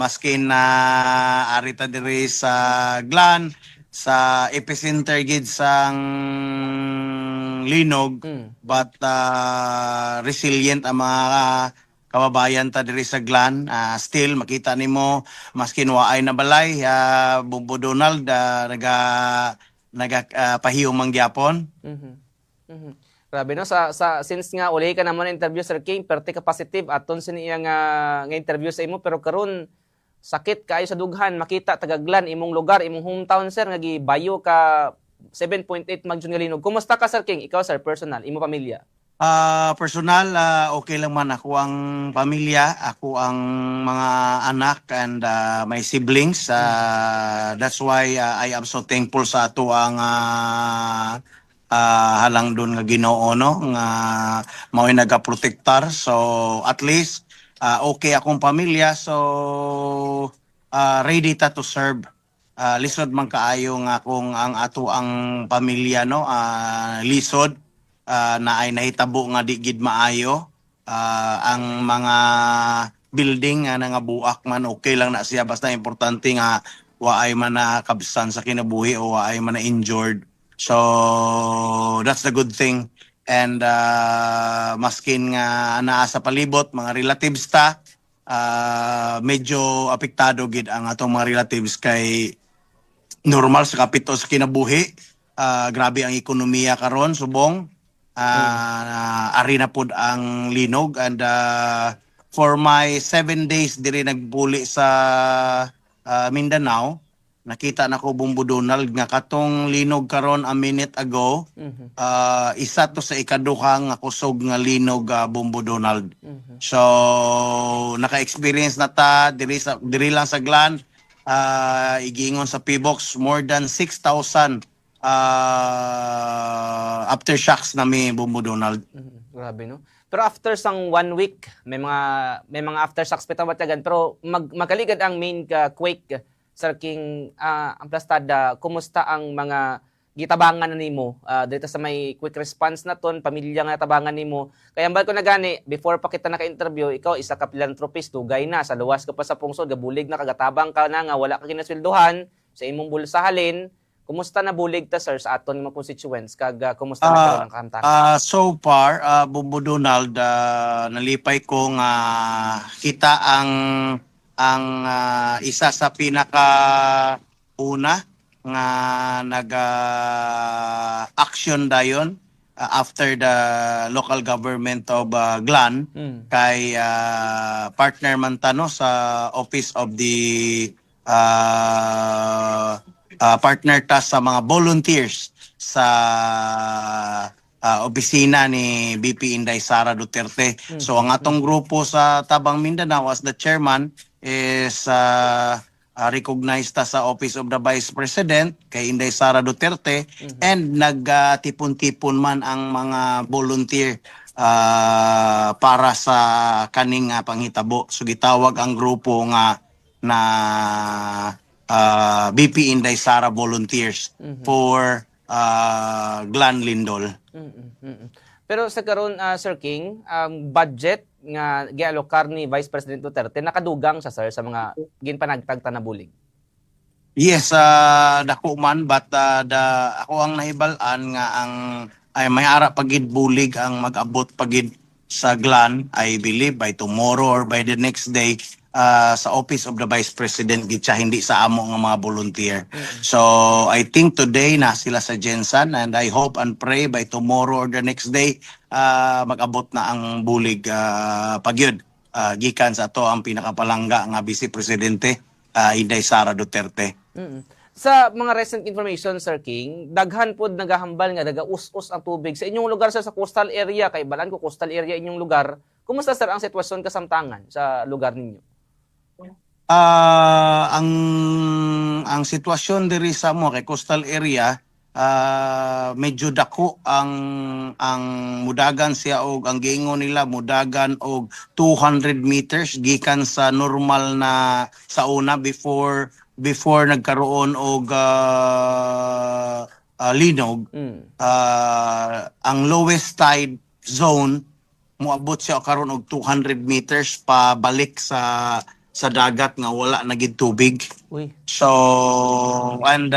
maskin na arita diri sa Glan sa epicenter gid sang linog, but resilient ang mga kababayan ta diri sa Glan. Still makita nimo maskin waay na balay, Bumbo Donald naga pahiyo mangyapon. Grabe no, since nga uli ka naman interview Sir King, perti ka positive aton siniya nga interview sa imo, pero karon sakit kaayo sa dughan, makita Tagaglan imong lugar, imong hometown sir, nga gibayo ka 7.8 Magdyon nga linog. Kumusta ka Sir King? Ikaw sir, personal, imo pamilya? Personal, okay lang man ako ang pamilya, ako ang mga anak and my siblings. That's why I am so thankful sa ato ang halang doon nga Ginoo no nga mao'y nagaprotektar, so at least okay akong pamilya, so ready ta to serve. Lisod man kaayo nga kung ang ato ang pamilya no lisod, na ay nahitabo nga di gid maayo, ang mga building nga nangabuak man okay lang na siya, basta importante nga waay man nakabsan sa kinabuhi o waay man na injured. So that's the good thing. And maskin nga naa sa palibot mga relatives ta, medyo apektado gid ang atong mga relatives kay normal sa kapito sa kinabuhi. Grabe ang ekonomiya karon subong. Ari na pud ang linog, and for my 7 days diri nagbuli sa Mindanao, nakita na ko Bumbo Donald nga katong linog karon a minute ago, isa to sa ikaduha nga kusog nga linog, Bumbo Donald. So naka-experience na ta diri lang sa Glan, igingon sa PBOX more than 6,000 aftershocks na may Bumbo Donald. Grabe no. Pero after sang 1 week, may mga aftershocks pitawat yagan, pero magaligad ang main quake Sir King, ang plastada, kumusta ang mga gitabangan na nimo dito sa may quick response na ton, pamilya nga tabangan nimo? Kaya ambal ko na gani, before pa kita naka-interview, ikaw isa ka philanthropist, dugay na sa luwas ka pa sa pungsod, gabulig na kagatabang ka na nga wala ka kinasweldohan sa imong bulsahalin. Kumusta na bulig ta sir sa aton mga constituents, kag kumusta na karon ang kahamtangan? So far, Bumbo Donald, nalipay ko nga kita ang isa sa pinaka una nga action dayon after the local government of Glan, kay partner man tano sa office of the partner ta sa mga volunteers sa opisina ni BP Inday Sara Duterte. So ang atong grupo sa Tabang Mindanao as the chairman is recognized ta sa Office of the Vice President kay Inday Sara Duterte, and nagtipon-tipon man ang mga volunteer para sa kaning panghitabo. So gitawag ang grupo nga na BP Inday Sara Volunteers for Glan Lindol. Pero sa karon Sir King, budget nga gialokar ni Vice President Duterte nakadugang sa sir sa mga ginpanagtagta na bulig? Yes, dako man, but ako ang nahibal-an nga ang ay may ara pagid bulig ang mag-abot pagid sa Glan, I believe by tomorrow or by the next day, sa Office of the Vice President gid siya, hindi sa amo nga mga volunteer. So I think today na sila sa Jensan, and I hope and pray by tomorrow or the next day mag-abot na ang bulig pagyud gikan sa ato ang pinakapalangga nga Vice Presidente Inday Sara Duterte. Sa mga recent information Sir King, daghan pod nagahambal nga nagaus-us ang tubig sa inyong lugar sir, sa coastal area, kay balan ko coastal area inyong lugar. Kumusta sir ang sitwasyon kasamtangan sa lugar ninyo? Ang sitwasyon diri sa mo kay coastal area, medyo dako ang mudagan siya, og ang giingon nila mudagan og 200 meters gikan sa normal na sa una before nagkaroon og linog. Ang lowest tide zone moabot siya karon og 200 meters pabalik sa sa dagat nga wala na gid tubig. Uy. So, and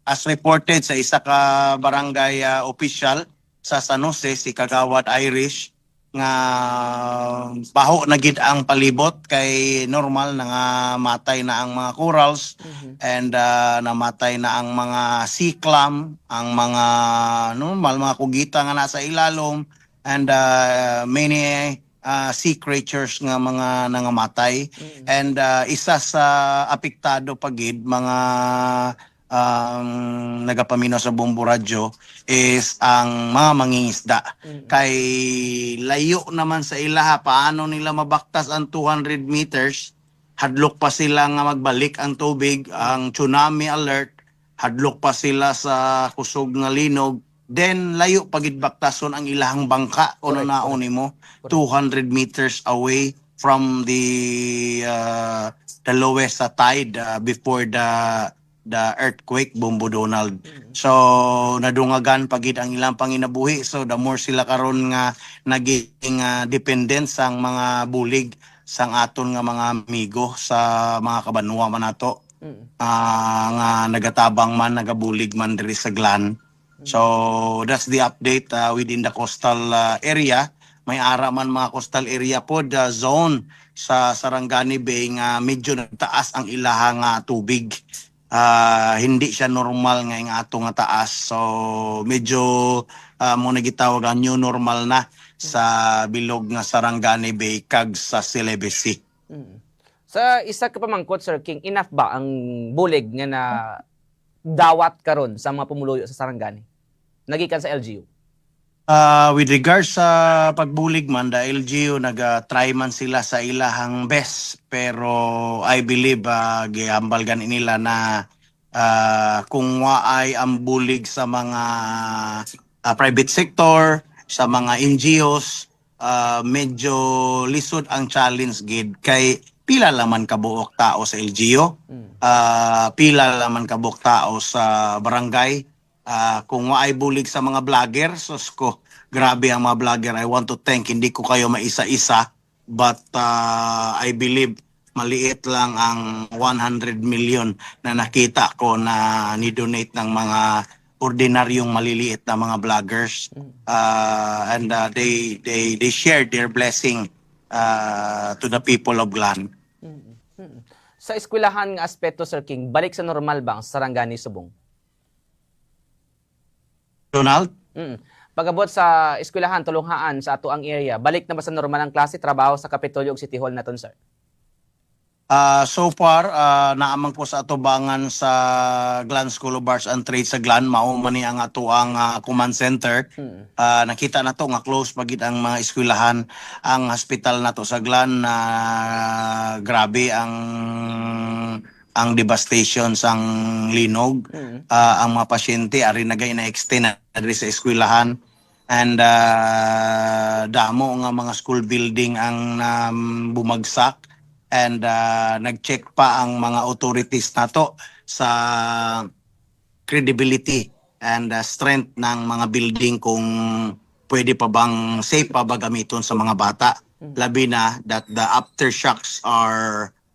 as reported sa isa ka barangay official sa San Jose, si Kagawad Irish, nga baho na gid ang palibot kay normal na nga matay na ang mga corals and namatay na ang mga sea clam, ang mga normal mga kugita nga nasa ilalom and many sea creatures nga mga nangamatay and isa sa apektado pagid mga nagapamino sa Bombo Radyo is ang mga mangingisda. Kay layo naman sa ilaha, paano nila mabaktas ang 200 meters? Hadlok pa sila nga magbalik ang tubig, ang tsunami alert, hadlok pa sila sa kusog nga linog, then layo pagid baktason ang ilahang bangka o Correct, nauni mo 200 meters away from the lowest tide before the earthquake Bombo Donald. So nadungagan pagid ang ilang panginabuhi, so the more sila karon nga naging dependent sang mga bulig sang aton nga mga amigo sa mga kabanwa man nato nga nagatabang man nagabulig man diri sa Glan. So that's the update within the coastal area. May ara man mga coastal area pod zone sa Sarangani Bay nga medyo nagtaas ang ilahang tubig. Hindi siya normal nga ato nga taas. So medyo mo nagitawag ang new normal na sa bilog nga Sarangani Bay kag sa Celebes Sea. Sa isa ka pamangkot, Sir King, enough ba ang bulig nga na dawat karon sa mga pumuluyo sa Sarangani? Nagikan sa LGU. With regards sa pagbulig man, the LGU nag-try man sila sa ilahang best. Pero I believe gihambal ganin nila na kung waay ang bulig sa mga private sector, sa mga NGOs, medyo lisod ang challenge gid kay pila laman kabuok tao sa LGU, pila laman kabuok tao sa barangay. Kung waay bulig sa mga vlogger, sus ko, grabe ang mga vlogger. I want to thank, hindi ko kayo maisa-isa, but I believe maliit lang ang 100 million na nakita ko na ni-donate ng mga ordinaryong maliliit na mga vloggers. And they shared their blessing to the people of Glan. Sa eskwelahan nga aspeto, Sir King, balik sa normal ba ang Sarangani Subong? Donald? Pagabot sa eskwelahan, tulunghaan sa ato ang area, balik na ba sa normal ang klase, trabaho sa Kapitolyo ug City Hall naton, sir? So far, naamang ko sa atubangan sa Glan School of Arts and Trade sa Glan, mao man ni ang ato ang command center. Nakita na to nga close pagid ang mga eskwelahan, ang hospital nato sa Glan na grabe ang devastation sang linog. Ang mga pasyente ari nagay na extend na diri sa eskwelahan and damo nga mga school building ang bumagsak. And nag-check pa ang mga authorities nato sa credibility and strength ng mga building kung pwede pa bang safe pa ba gamiton sa mga bata. Labi na that the aftershocks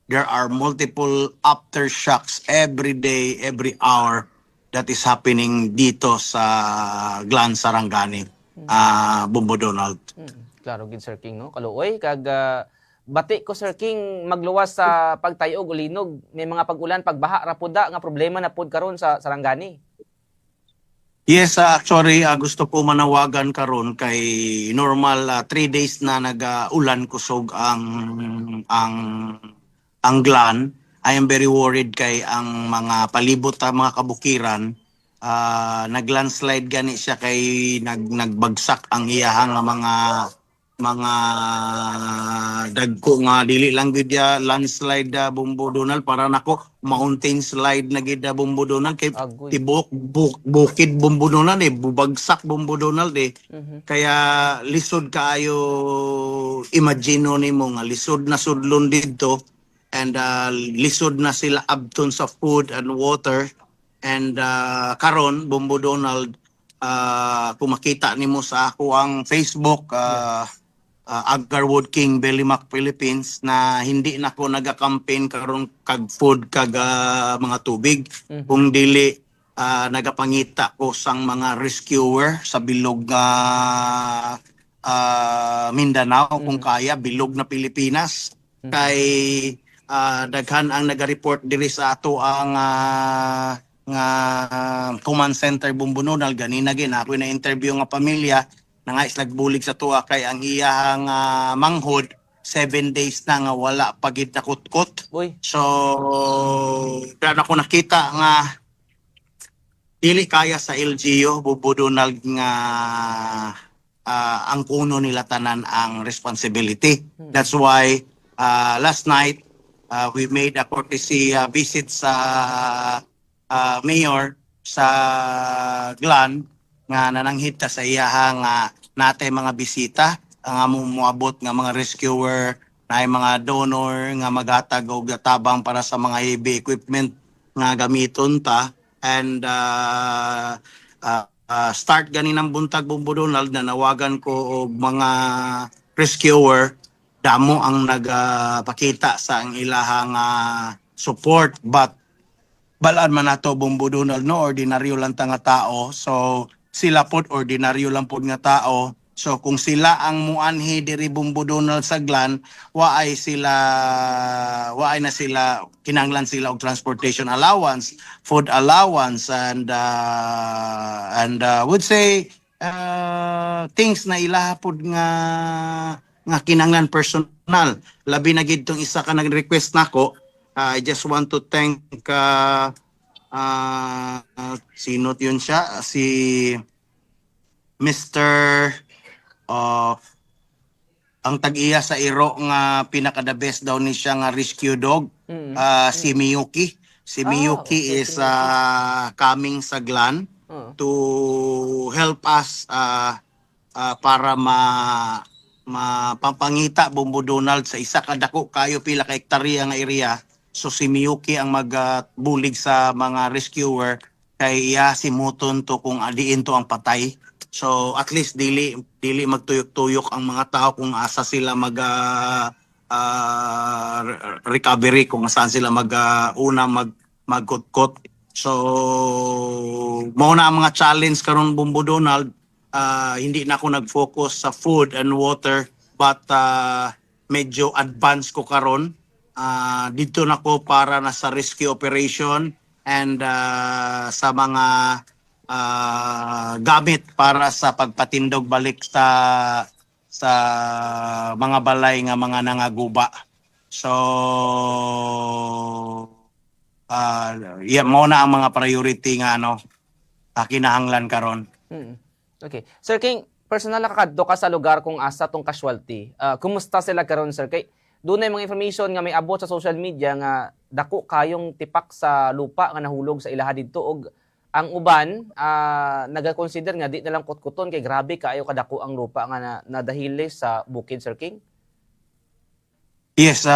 there are multiple aftershocks every day, every hour that is happening dito sa Glan Sarangani, Bombo Donald. Klaro gid, Sir King, no? Kaluoy kag bati ko, Sir King, magluwas sa pagtayo og linog, may mga pag-ulan, pagbaha rapuda nga problema na pud karon sa Sarangani. Yes, actually gusto ko manawagan karon kay normal 3 days na nag-ulan kusog ang Glan. I am very worried kay ang mga palibot mga kabukiran naglandslide gani siya kay nagbagsak ang iyahang mga dagko nga dili lang gid landslide Bombo Donald para nako mountain slide na gid Bombo Donald kay Agoy. tibok bukid Bombo Donald bubagsak Bombo Donald kaya lisod kaayo imagine nimo nga lisod na sudlon didto and lisod na sila abton sa food and water and karon Bombo Donald kung makita nimo sa ako ang Facebook Agarwood King Bellimac Philippines na hindi na ko naga-campaign karon kag food kag mga tubig kung dili nagapangita ko sang mga rescuer sa bilog Mindanao kung kaya bilog na Pilipinas kay daghan ang naga-report diri sa ato ang nga command center Bumbunodal ganina gin ako na interview nga pamilya na nga islag bulig sa tuwa kay ang iyang manghod 7 days na nga wala pagid na kutkot. Uy. So kaya ako nakita nga dili kaya sa LGU bubudunal nga ang kuno nila tanan ang responsibility. That's why last night we made a courtesy visit sa mayor sa Glan nga nananghid ta sa iyahang natay mga bisita nga muabot nga mga rescuer na mga donor nga maghatag og tabang para sa mga heavy equipment nga gamiton ta and start ganinang buntag Bumbudonald na nawagan ko og mga rescuer damo ang nagpakita sa ang ilahang support but balaan man nato Bumbudonald no ordinaryo lang ta nga tao so sila pod ordinaryo lang pod nga tao so kung sila ang muanhi diri Bumbudonald sa Glan waay na sila kinanglan sila og transportation allowance food allowance and would say things na ilaha pod nga kinanglan personal labi na gid tong isa ka nag-request nako. I just want to thank sino yun siya si Mr. Ang tag-iya sa Iro nga pinaka the best daw ni siya nga rescue dog si Miyuki. Si Miyuki okay, is coming sa Glan to help us para mapapangita Bumbudonald sa isa ka dako kayo pila ka hektarya nga area. So si Miyuki ang magbulig sa mga rescuer kay iya simuton to kung adiin to ang patay. So at least dili magtuyok-tuyok ang mga tao kung asa sila recovery kung saan sila magkutkot. So mao na ang mga challenge karon Bumbudonald. Hindi na ako nag-focus sa food and water but medyo advanced ko karon. Dito na ko para na sa rescue operation and sa mga gamit para sa pagpatindog balik sa mga balay nga mga nangaguba. So mo na ang mga priority nga kinahanglan karon. Okay. Sir King, personal nakakadto ka sa lugar kung asa tong casualty. Kumusta sila karon sir? Kay doon na mga information nga may abot sa social media nga dako kayong tipak sa lupa nga nahulog sa ilaha didto og ang uban naga-consider nga di na lang kutkuton kay grabe kaayo kadako ang lupa nga nadahili sa bukid Sir King. Yes,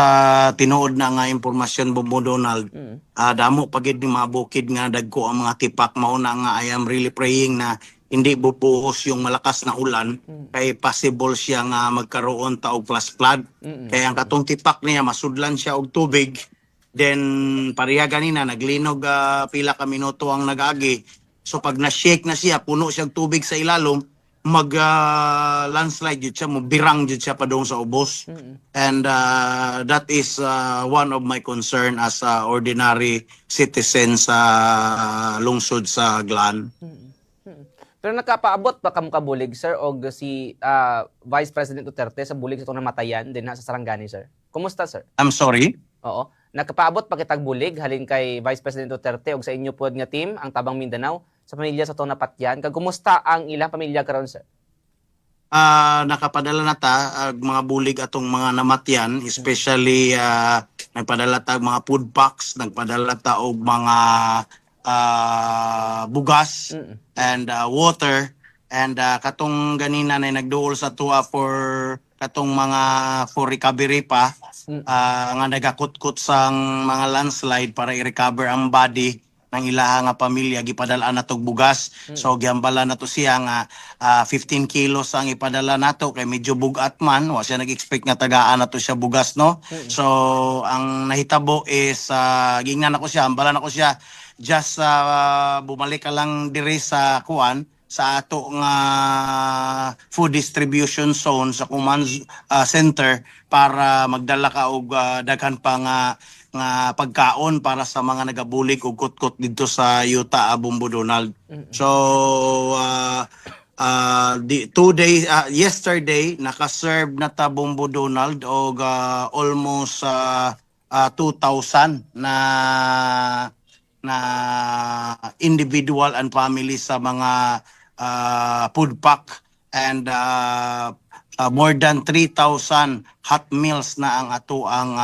tinuod na nga impormasyon Bumbudonald. Damo pagid ni mga bukid nga dagko ang mga tipak mao na nga I am really praying na hindi bubuhos yung malakas na ulan kay possible siya nga magkaroon ta og flash flood. Kaya ang katong tipak niya masudlan siya og tubig. Then pareha ganina naglinog pila ka minuto ang nagagi. So pag na-shake na siya, puno siya og tubig sa ilalom, landslide jud siya, birang jud siya padung sa ubos. And that is one of my concern as ordinary citizen sa lungsod sa Glan. Pero nakapaabot pa kam kabulig sir og si Vice President Duterte sa bulig sa itong namatayan din sa Sarangani sir. Kumusta sir? I'm sorry? Oo. Nakapaabot pa kitag bulig halin kay Vice President Duterte og sa inyo pod nga team ang Tabang Mindanao sa pamilya sa itong napatyan. Kag kumusta ang ilang pamilya karon sir? Nakapadala na ta mga bulig atong mga namatyan, especially nagpadala ta mga food packs, nagpadala ta og mga bugas and water and katong ganina na nagduol sa tuwa for katong mga for recovery pa nga nagakutkot sang mga landslide para i-recover ang body ng ilaha nga pamilya gipadala na tog bugas. So gihambala na to siya nga 15 kilos ang ipadala nato kay medyo bugat man, wa siya nag-expect nga tagaan na to siya bugas, no. So ang nahitabo is gingnan ako siya, hambala na ko siya, just bumalik ka lang diri sa kuan sa ato nga food distribution zone sa command center para magdala ka og daghan pa nga pagkaon para sa mga nagabulig og kutkot dito sa Yuta, Bumbo Donald. So 2 days yesterday naka-serve na ta Bumbo Donald og almost 2,000 na individual and family sa mga food pack, and more than 3,000 hot meals na ang ato ang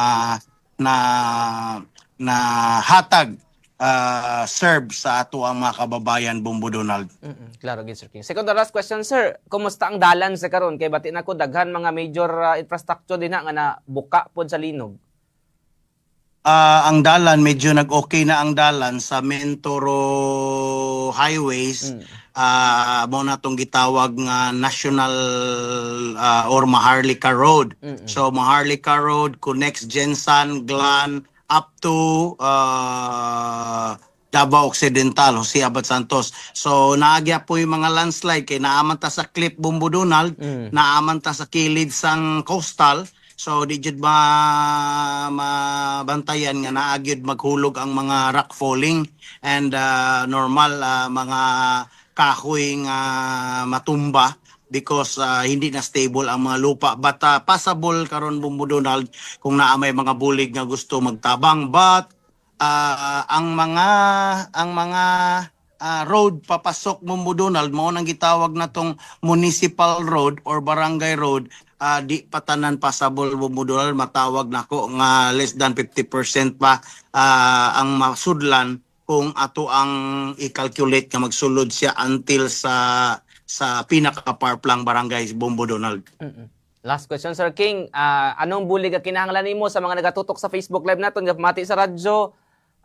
na hatag serve sa ato ang mga kababayan Bumbo Donald. Klaro gid, Sir King. Second to last question, sir. Kumusta ang dalan sa karon? Kay bati nako daghan mga major infrastructure din nga na buka pod sa linog. Ang dalan, medyo nag-okay na ang dalan sa Mentoro highways. Mo na itong gitawag nga National or Maharlika Road. So Maharlika Road connects Jensan, Glan, up to Davao Occidental, Jose Abad Santos. So naagya po yung mga landslide kay naaman ta sa Clip Bumbo Donald, naaman ta sa kilid sang coastal. So di jud mabantayan nga naagyud maghulog ang mga rock falling and normal mga kahoy nga matumba because hindi na stable ang mga lupa, but passable karon Bumbo Donald kung naa may mga bulig nga gusto magtabang, but ang mga road papasok Bumbo Donald mao nang gitawag na tong municipal road or barangay road, di patanan passable Bumbo Donald, matawag nako nga less than 50% pa ang masudlan kung ato ang i-calculate nga magsulod siya until sa pinaka-parplang barangay Bumbo Donald. Last question, Sir King. Anong bulig ang kinahanglan nimo sa mga nagatutok sa Facebook Live naton nga mati sa radyo?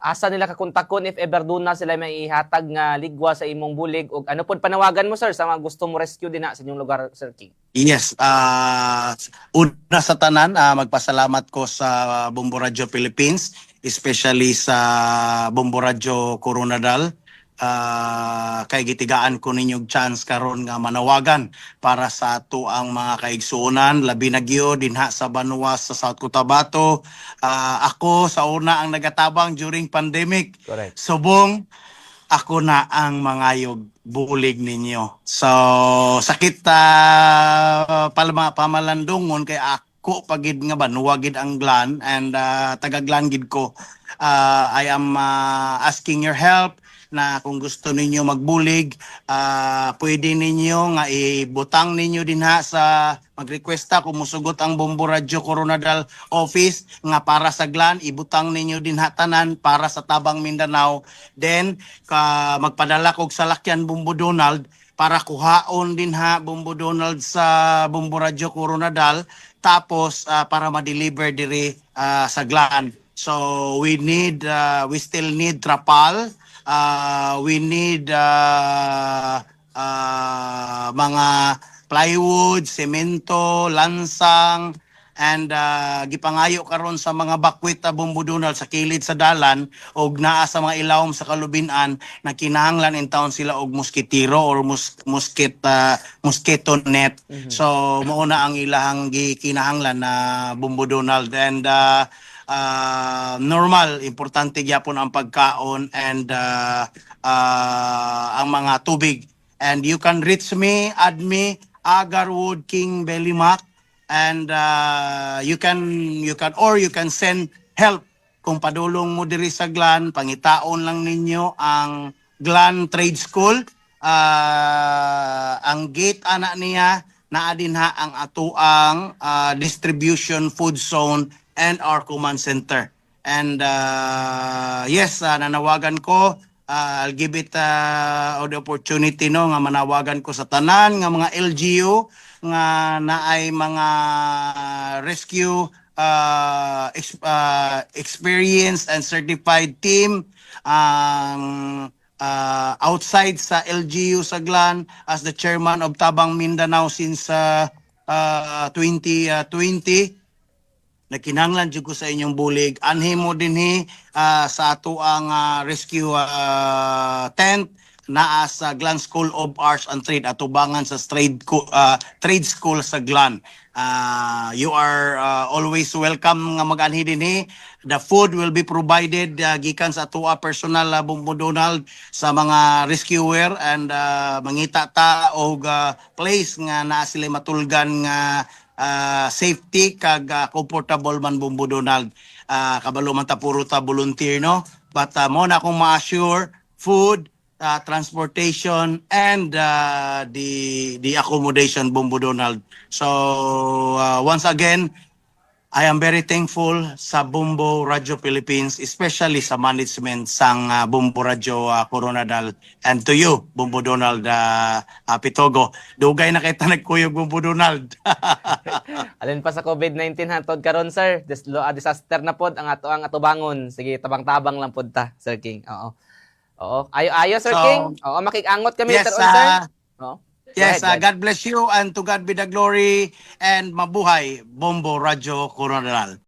Asa nila kakontakon if ever doon na sila may ihatag nga ligwa sa imong bulig, o ano pod panawagan mo, sir, sa mga gusto mo rescue din na sa inyong lugar, Sir King? Yes, una sa tanan, magpasalamat ko sa Bumbo Radio Philippines, especially sa Bumbo Radio Coronadal. Kay gitigaan ko ninyong chance karon nga manawagan para sa ato ang mga kaigsuonan, labi na gyud dinha sa Banuas sa South Cotabato. Ako sa una ang nagatabang during pandemic. Correct. Subong ako na ang mangayog bulig ninyo. So sakit pamalandungon kay ako pagid nga banuwagid ang Glan, and taga-Glan gid ko. I am asking your help na kung gusto ninyo magbulig, pwede ninyo nga ibutang ninyo dinha sa magrequesta kung musugot ang Bumbo Radio Coronadal office nga para sa Glan, ibutang ninyo dinha tanan para sa Tabang Mindanao. Then magpadala kog salakyan Bumbo Donald para kuhaon dinha Bumbo Donald sa Bumbo Radio Coronadal, tapos para ma-deliver diri sa Glan. So we still need trapal. We need mga plywood, semento, lansang, and gipangayo karon sa mga bakwit Bumbo Donald sa kilid sa dalan og naa sa mga ilawom sa kalubinan na kinahanglan in town sila og moskitiro or mosquito net. So mao na ang ilahang gikinahanglan na Bumbo Donald, and normal, importante gyapon ang pagkaon and ang mga tubig. And you can reach me, add me, Agarwood King Belimac, and you can send help kung padulong mo diri sa Glan. Pangitaon lang ninyo ang Glan Trade School. Ang gate ana niya naa dinha ang atuang distribution food zone and our command center. And yes, nanawagan ko, I'll give it the opportunity nga manawagan ko sa tanan nga mga LGU nga naay mga rescue experienced and certified team outside sa LGU Saglan as the chairman of Tabang Mindanao since 2020. Nakinahanglan jud ko sa inyong bulig. Anhi mo dinhi sa ato ang rescue tent naa sa Glan School of Arts and Trade atubangan sa trade school sa Glan. You are always welcome nga mag-anhi dinhi. The food will be provided gikan sa ato personal Bumbo Donald sa mga rescuer and mangita ta og place nga naa sila matulgan nga safety kag comfortable man Bumbo Donald. Kabalo man ta puro ta volunteer no, but mo na akong ma-assure food, transportation and the accommodation Bumbo Donald. So once again, I am very thankful sa Bumbo Radio Philippines, especially sa management sang Bumbo Radio Coronadal, and to you, Bumbo Donald Pitogo. Dugay na kita nagkuyog Bumbo Donald. Alin pa sa COVID-19 hantod karon sir, disaster na pod ang atubangon. Sige, tabang-tabang lang pod ta, Sir King. Oo. Oo, ayo Sir So, King. Oo, makik-angot kami yes, later on, sir. Oo. Yes, Go ahead. God bless you and to God be the glory and mabuhay Bumbo Radio Coronadal.